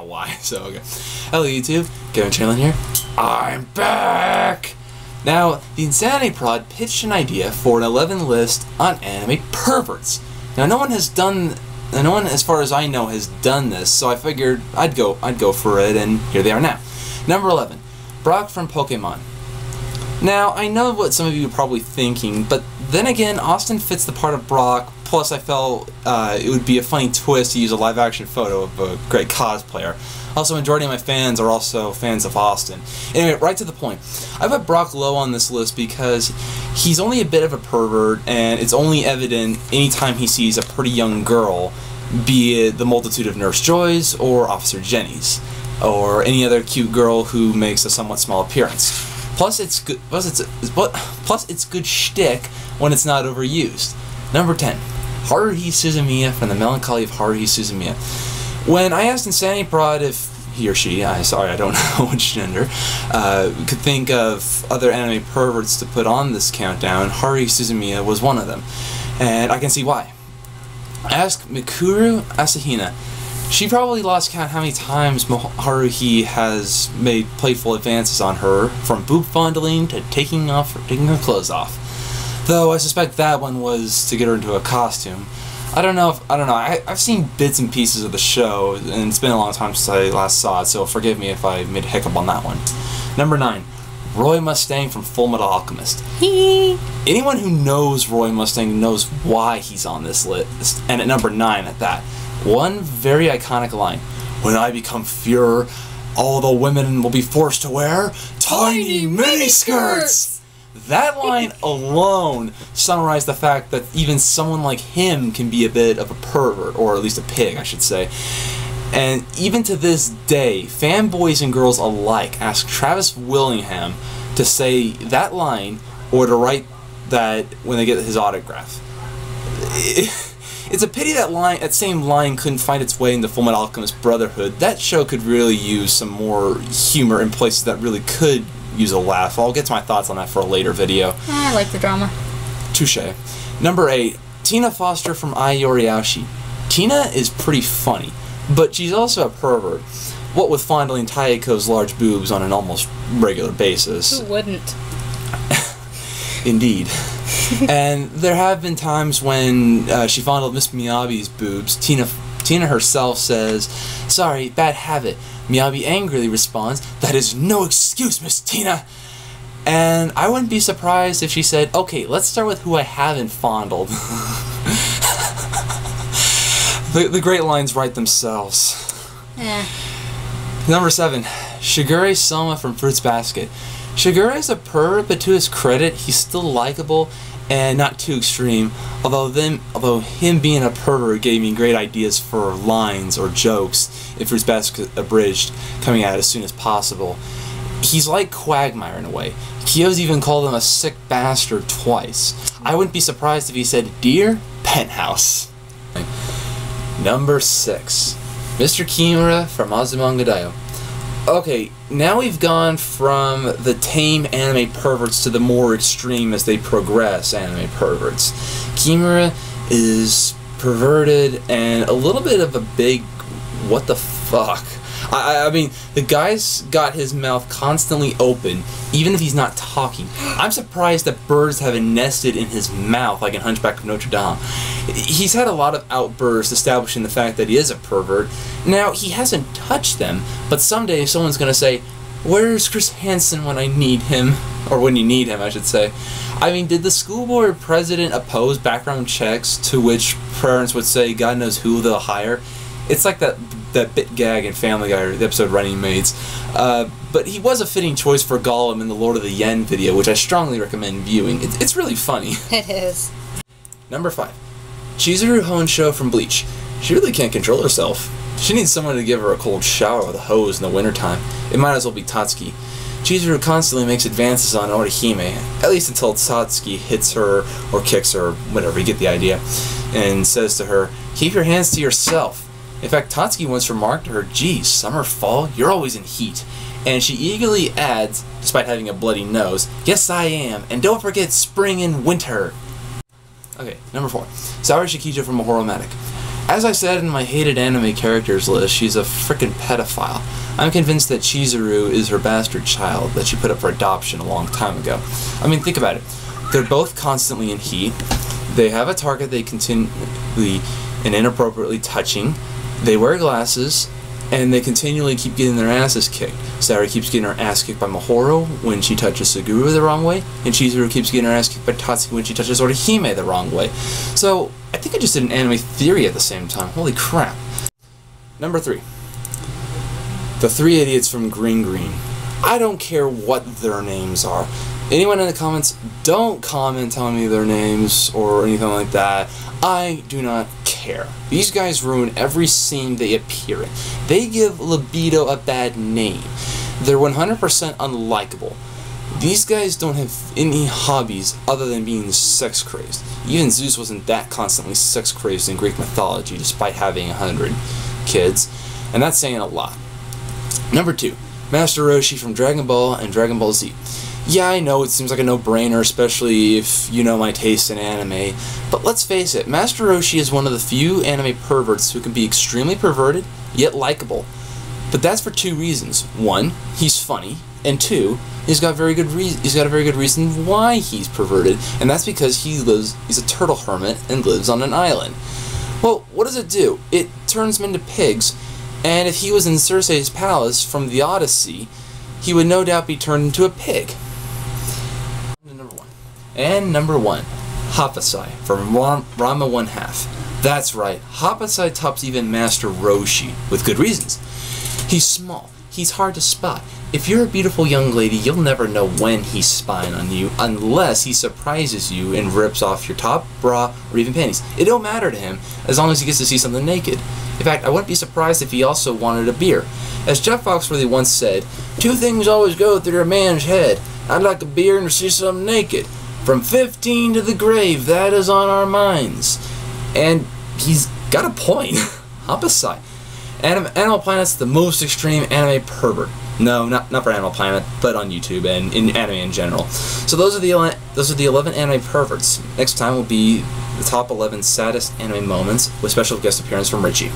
why. So, okay. Hello YouTube, KTChamberlain here. I'm back! Now, the TheInsanityProd pitched an idea for an 11 list on Anime Perverts. Now, no one, as far as I know, has done this, so I figured I'd go for it, and here they are now. Number 11, Brock from Pokemon. Now, I know what some of you are probably thinking, but then again, Austin fits the part of Brock, plus I felt it would be a funny twist to use a live-action photo of a great cosplayer. Also, majority of my fans are also fans of Austin. Anyway, right to the point. I put Brock low on this list because he's only a bit of a pervert, and it's only evident anytime he sees a pretty young girl, be it the multitude of Nurse Joys or Officer Jenny's, or any other cute girl who makes a somewhat small appearance. Plus, it's good shtick when it's not overused. Number 10, Haruhi Suzumiya from the Melancholy of Haruhi Suzumiya. When I asked TheInsanityProd if he or she, sorry I don't know which gender, could think of other anime perverts to put on this countdown, Haruhi Suzumiya was one of them. And I can see why. Ask Mikuru Asahina. She probably lost count how many times Haruhi has made playful advances on her, from boob fondling to taking her clothes off. Though I suspect that one was to get her into a costume. I don't know. I've seen bits and pieces of the show, and it's been a long time since I last saw it, so forgive me if I made a hiccup on that one. Number 9, Roy Mustang from Fullmetal Alchemist. Anyone who knows Roy Mustang knows why he's on this list, and at number 9 at that. One very iconic line: "When I become Fuhrer, all the women will be forced to wear tiny miniskirts." That line alone summarized the fact that even someone like him can be a bit of a pervert, or at least a pig, I should say. And even to this day, fanboys and girls alike ask Travis Willingham to say that line or to write that when they get his autograph. It's a pity that same line couldn't find its way into Fullmetal Alchemist Brotherhood. That show could really use some more humor in places that really could use a laugh. I'll get to my thoughts on that for a later video. I like the drama. Touche. Number 8, Tina Foster from Ai Yoriashi. Tina is pretty funny, but she's also a pervert. What with fondling Taeko's large boobs on an almost regular basis. Who wouldn't? Indeed. And there have been times when she fondled Miss Miyabi's boobs. Tina herself says, "Sorry, bad habit." Miyabi angrily responds, "That is no excuse, Miss Tina." And I wouldn't be surprised if she said, "Okay, let's start with who I haven't fondled." the great lines write themselves. Yeah. Number 7, Shigure Soma from Fruits Basket. Shigure is a pervert, but to his credit, he's still likable and not too extreme, although him being a pervert gave me great ideas for lines or jokes in Fruits Basket Abridged coming out as soon as possible. He's like Quagmire in a way. Kyo's even called him a sick bastard twice. I wouldn't be surprised if he said, "Dear Penthouse." Number 6, Mr. Kimura from Azumanga Daioh. Okay, now we've gone from the tame anime perverts to the more extreme as they progress anime perverts. Kimura is perverted and a little bit of a big what the fuck. I mean, the guy's got his mouth constantly open, even if he's not talking. I'm surprised that birds haven't nested in his mouth like in Hunchback of Notre Dame. He's had a lot of outbursts establishing the fact that he is a pervert. Now, he hasn't touched them, but someday someone's gonna say, "Where's Chris Hansen when I need him?" Or when you need him, I should say. I mean, did the school board president oppose background checks to which parents would say, "God knows who they'll hire"? It's like that bit gag in Family Guy, the episode Running Mates. But he was a fitting choice for Gollum in the Lord of the Yen video, which I strongly recommend viewing. It's really funny. It is. Number 5, Chizuru Honsho from Bleach. She really can't control herself. She needs someone to give her a cold shower with a hose in the wintertime. It might as well be Tatsuki. Chizuru constantly makes advances on Orihime, at least until Tatsuki hits her or kicks her, whatever, you get the idea, and says to her, "Keep your hands to yourself." In fact, Tatsuki once remarked to her, "Geez, summer, fall, you're always in heat." And she eagerly adds, despite having a bloody nose, "Yes, I am, and don't forget spring and winter." Okay, number 4, Saori Shikijo from Mahoromatic. As I said in my hated anime characters list, she's a frickin' pedophile. I'm convinced that Chizuru is her bastard child that she put up for adoption a long time ago. I mean, think about it. They're both constantly in heat. They have a target they continually and inappropriately touching. They wear glasses, and they continually keep getting their asses kicked. Sayori keeps getting her ass kicked by Mahoro when she touches Suguru the wrong way, and Chizuru keeps getting her ass kicked by Tatsuki when she touches Orihime the wrong way. So, I think I just did an anime theory at the same time. Holy crap. Number 3. The 3 idiots from Green Green. I don't care what their names are. Anyone in the comments, don't comment telling me their names or anything like that. I do not care. These guys ruin every scene they appear in. They give libido a bad name. They're 100% unlikable. These guys don't have any hobbies other than being sex crazed. Even Zeus wasn't that constantly sex crazed in Greek mythology despite having 100 kids, and that's saying a lot. Number 2, Master Roshi from Dragon Ball and Dragon Ball Z. Yeah, I know it seems like a no-brainer, especially if you know my taste in anime, but let's face it, Master Roshi is one of the few anime perverts who can be extremely perverted, yet likable. But that's for 2 reasons. 1, he's funny, and 2, he's got a very good reason why he's perverted, and that's because he's a turtle hermit and lives on an island. Well, what does it do? It turns men into pigs, and if he was in Circe's palace from the Odyssey, he would no doubt be turned into a pig. Number 1, Hapasai from Rama 1/2. That's right, Hapasai tops even Master Roshi, with good reasons. He's small, he's hard to spot. If you're a beautiful young lady, you'll never know when he's spying on you unless he surprises you and rips off your top, bra, or even panties. It don't matter to him as long as he gets to see something naked. In fact, I wouldn't be surprised if he also wanted a beer. As Jeff Foxworthy once said, 2 things always go through a man's head. I'd like a beer and to see something naked. From 15 to the grave, that is on our minds. And he's got a point. Hapasai. Animal Planet's the most extreme anime pervert. No, not for Animal Planet, but on YouTube and in anime in general. So those are the 11 anime perverts. Next time will be the top 11 saddest anime moments with special guest appearance from Richie.